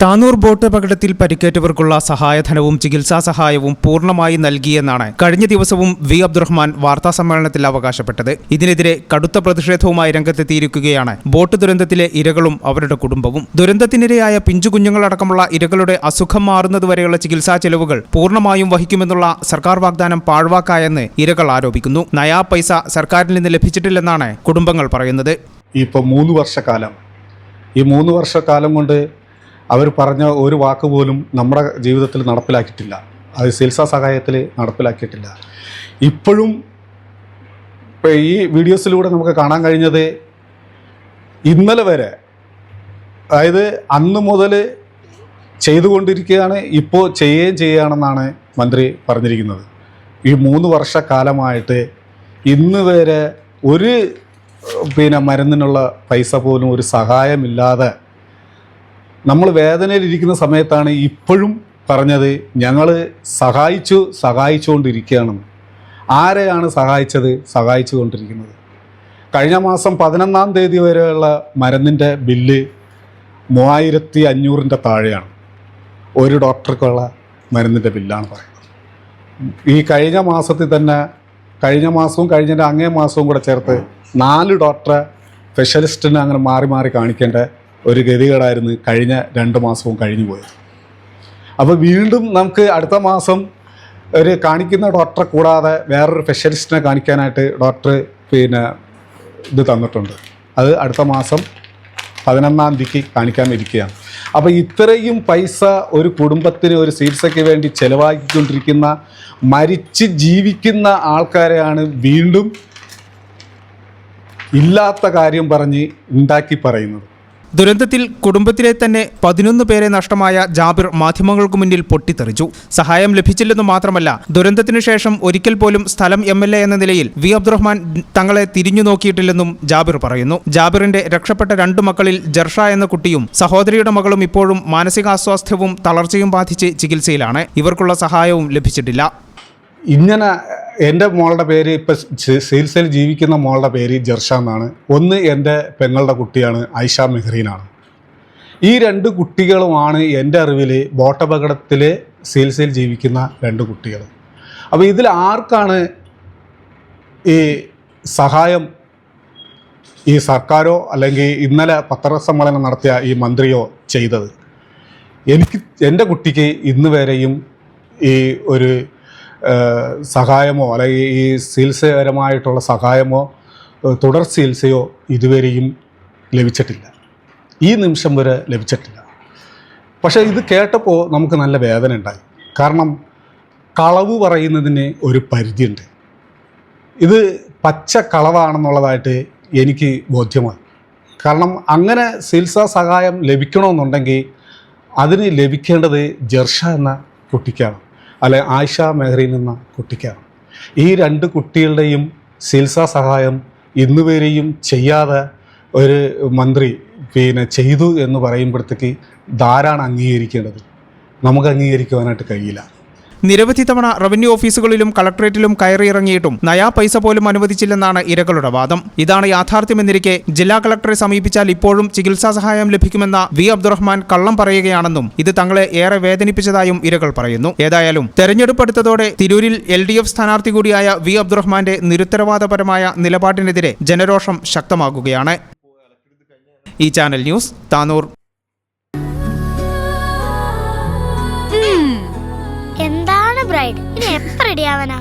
Tanur boat അപകടത്തിൽ പരിക്കേറ്റവർക്കുള്ള സഹായധനവും ചികിത്സാ സഹായവും പൂർണ്ണമായി നൽകിയെന്നാണ് കഴിഞ്ഞ ദിവസവും വി അബ്ദുറഹ്മാൻ വാർത്താസമ്മേളനത്തിൽ അവകാശപ്പെട്ടത്. ഇതിനെതിരെ കടുത്ത പ്രതിഷേധവുമായി രംഗത്തെത്തിയിരിക്കുകയാണ് ബോട്ട് ദുരന്തത്തിലെ ഇരകളും അവരുടെ കുടുംബവും. ദുരന്തത്തിനിരയായ പിഞ്ചുകുഞ്ഞുങ്ങളടക്കമുള്ള ഇരകളുടെ അസുഖം മാറുന്നതുവരെയുള്ള ചികിത്സാ ചെലവുകൾ പൂർണ്ണമായും വഹിക്കുമെന്നുള്ള സർക്കാർ വാഗ്ദാനം പാഴ്വാക്കായെന്ന് ഇരകൾ ആരോപിക്കുന്നു. നയാ പൈസ സർക്കാരിൽ നിന്ന് ലഭിച്ചിട്ടില്ലെന്നാണ് കുടുംബങ്ങൾ പറയുന്നത്. ഇപ്പോൾ 3 വർഷക്കാലം ഈ 3 വർഷക്കാലം കൊണ്ട് അവർ പറഞ്ഞ ഒരു വാക്ക് പോലും നമ്മുടെ ജീവിതത്തിൽ നടപ്പിലാക്കിയിട്ടില്ല. അത് ചികിത്സാ സഹായത്തിൽ നടപ്പിലാക്കിയിട്ടില്ല. ഇപ്പോഴും ഈ വീഡിയോസിലൂടെ നമുക്ക് കാണാൻ കഴിഞ്ഞത് ഇന്നലെ വരെ, അതായത് അന്ന് മുതൽ ചെയ്തുകൊണ്ടിരിക്കുകയാണ്, ഇപ്പോൾ ചെയ്യുകയാണെന്നാണ് മന്ത്രി പറഞ്ഞിരിക്കുന്നത്. ഈ 3 വർഷക്കാലമായിട്ട് ഇന്ന് വരെ ഒരു മരുന്നിനുള്ള പൈസ പോലും ഒരു സഹായമില്ലാതെ നമ്മൾ വേദനയിലിരിക്കുന്ന സമയത്താണ് ഇപ്പോഴും പറഞ്ഞത് ഞങ്ങൾ സഹായിച്ചുകൊണ്ടിരിക്കുകയാണെന്ന്. ആരെയാണ് സഹായിച്ചുകൊണ്ടിരിക്കുന്നത്? കഴിഞ്ഞ മാസം 11-ാം തീയതി വരെയുള്ള മരുന്നിൻ്റെ ബില്ല് 3500-ൻ്റെ താഴെയാണ്. ഒരു ഡോക്ടർക്കുള്ള മരുന്നിൻ്റെ ബില്ലാണ് പറയുന്നത്. ഈ കഴിഞ്ഞ മാസത്തിൽ തന്നെ, കഴിഞ്ഞ മാസവും കഴിഞ്ഞതിൻ്റെ അങ്ങേ മാസവും കൂടെ ചേർത്ത് 4 ഡോക്ടറെ സ്പെഷ്യലിസ്റ്റിനെ അങ്ങനെ മാറി മാറി കാണിക്കേണ്ട ഒരു ഗതികേടായിരുന്നു കഴിഞ്ഞ 2 മാസവും കഴിഞ്ഞു പോയത്. അപ്പോൾ വീണ്ടും നമുക്ക് അടുത്ത മാസം ഒരു കാണിക്കുന്ന ഡോക്ടറെ കൂടാതെ വേറൊരു സ്പെഷ്യലിസ്റ്റിനെ കാണിക്കാനായിട്ട് ഡോക്ടർ ഇത് തന്നിട്ടുണ്ട്. അത് അടുത്ത മാസം 11-ാം തീയതിക്ക് കാണിക്കാൻ ഇരിക്കുകയാണ്. അപ്പോൾ ഇത്രയും പൈസ ഒരു കുടുംബത്തിന് ഒരു ചികിത്സയ്ക്ക് വേണ്ടി ചെലവാക്കിക്കൊണ്ടിരിക്കുന്ന, മരിച്ച് ജീവിക്കുന്ന ആൾക്കാരെയാണ് വീണ്ടും ഇല്ലാത്ത കാര്യം പറഞ്ഞ് ഉണ്ടാക്കി പറയുന്നത്. ദുരന്തത്തിൽ കുടുംബത്തിലെ തന്നെ 11 പേരെ നഷ്ടമായ ജാബിർ മാധ്യമങ്ങൾക്ക് മുന്നിൽ പൊട്ടിത്തെറിച്ചു. സഹായം ലഭിച്ചില്ലെന്നു മാത്രമല്ല, ദുരന്തത്തിനു ശേഷം ഒരിക്കൽ പോലും സ്ഥലം MLA എന്ന നിലയിൽ വി അബ്ദുറഹ്മാൻ തങ്ങളെ തിരിഞ്ഞു നോക്കിയിട്ടില്ലെന്നും ജാബിർ പറയുന്നു. ജാബിറിന്റെ രക്ഷപ്പെട്ട 2 മക്കളിൽ ജർഷ എന്ന കുട്ടിയും സഹോദരിയുടെ മകളും ഇപ്പോഴും മാനസികാസ്വാസ്ഥ്യവും തളർച്ചയും ബാധിച്ച് ചികിത്സയിലാണ്. ഇവർക്കുള്ള സഹായവും ലഭിച്ചിട്ടില്ല. ഇങ്ങനെ എൻ്റെ മോളുടെ പേര്, ഇപ്പം ചികിത്സയിൽ ജീവിക്കുന്ന മോളുടെ പേര് ജർഷ എന്നാണ്. ഒന്ന് എൻ്റെ പെങ്ങളുടെ കുട്ടിയാണ്, ആയിഷ മെഹ്റീനാണ്. ഈ 2 കുട്ടികളുമാണ് എൻ്റെ അറിവിൽ ബോട്ടപകടത്തിൽ ചികിത്സയിൽ ജീവിക്കുന്ന 2 കുട്ടികൾ. അപ്പോൾ ഇതിൽ ആർക്കാണ് ഈ സഹായം ഈ സർക്കാരോ അല്ലെങ്കിൽ ഇന്നലെ പത്രസമ്മേളനം നടത്തിയ ഈ മന്ത്രിയോ ചെയ്തത്? എൻ്റെ കുട്ടിക്ക് ഇന്ന് വരെയും ഈ ഒരു സഹായമോ അല്ലെങ്കിൽ ഈ ചികിത്സപരമായിട്ടുള്ള സഹായമോ തുടർ ചികിത്സയോ ഇതുവരെയും ലഭിച്ചിട്ടില്ല. ഈ നിമിഷം വരെ ലഭിച്ചിട്ടില്ല. പക്ഷേ ഇത് കേട്ടപ്പോൾ നമുക്ക് നല്ല വേദന ഉണ്ടായി. കാരണം കളവ് പറയുന്നതിന് ഒരു പരിധിയുണ്ട്. ഇത് പച്ച കളവാണെന്നുള്ളതായിട്ട് എനിക്ക് ബോധ്യമായി. കാരണം അങ്ങനെ ചികിത്സാ സഹായം ലഭിക്കണമെന്നുണ്ടെങ്കിൽ അതിന് ലഭിക്കേണ്ടത് ജർഷ എന്ന കുട്ടിക്കാണ്, അല്ലെ ആയിഷ മെഹ്റീൻ എന്ന കുട്ടിക്കാണ്. ഈ 2 കുട്ടികളുടെയും ചികിത്സാ സഹായം ഇന്നുവരെയും ചെയ്യാതെ ഒരു മന്ത്രി ചെയ്തു എന്ന് പറയുമ്പോഴത്തേക്ക് ധാരാളം അംഗീകരിക്കേണ്ടത് നമുക്ക് അംഗീകരിക്കുവാനായിട്ട് കഴിയില്ല. നിരവധി തവണ റവന്യൂ ഓഫീസുകളിലും കളക്ടറേറ്റിലും കയറിയിറങ്ങിയിട്ടും നയാ പൈസ പോലും അനുവദിച്ചില്ലെന്നാണ് ഇരകളുടെ വാദം. ഇതാണ് യാഥാർത്ഥ്യമെന്നിരിക്കെ ജില്ലാ കളക്ടറെ സമീപിച്ചാൽ ഇപ്പോഴും ചികിത്സാ സഹായം ലഭിക്കുമെന്ന വി അബ്ദുറഹ്മാൻ കള്ളം പറയുകയാണെന്നും ഇത് തങ്ങളെ ഏറെ വേദനിപ്പിച്ചതായും ഇരകൾ പറയുന്നു. ഏതായാലും തെരഞ്ഞെടുപ്പ് അടുത്തതോടെ തിരൂരിൽ LDF സ്ഥാനാർത്ഥി കൂടിയായ വി അബ്ദുറഹ്മാന്റെ നിരുത്തരവാദപരമായ നിലപാടിനെതിരെ ജനരോഷം ശക്തമാകുകയാണ്. ഈ ചാനൽ ന്യൂസ്, താനൂർ. എന്താണ് ബ്രൈഡ്, ഇനി എപ്പോ റെഡിയാവാനാ?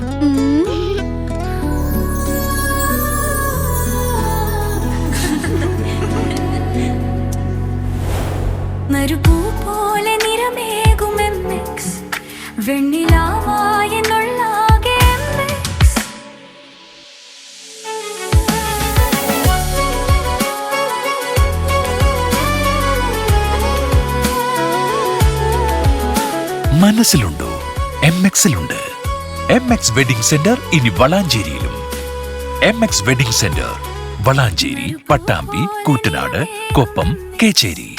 മരുപൂ പോലെ നിറമേകും MX, വെണ്ണിലാവായ നുള്ളാകെ MX. മനസ്സിലുണ്ടോ? MX-ലുണ്ട്. MX വെഡിംഗ് സെന്റർ ഇനി വളാഞ്ചേരിയിലും. MX wedding centre Valanchery, Pattambi, Koottanad, Koppam, Kecheri.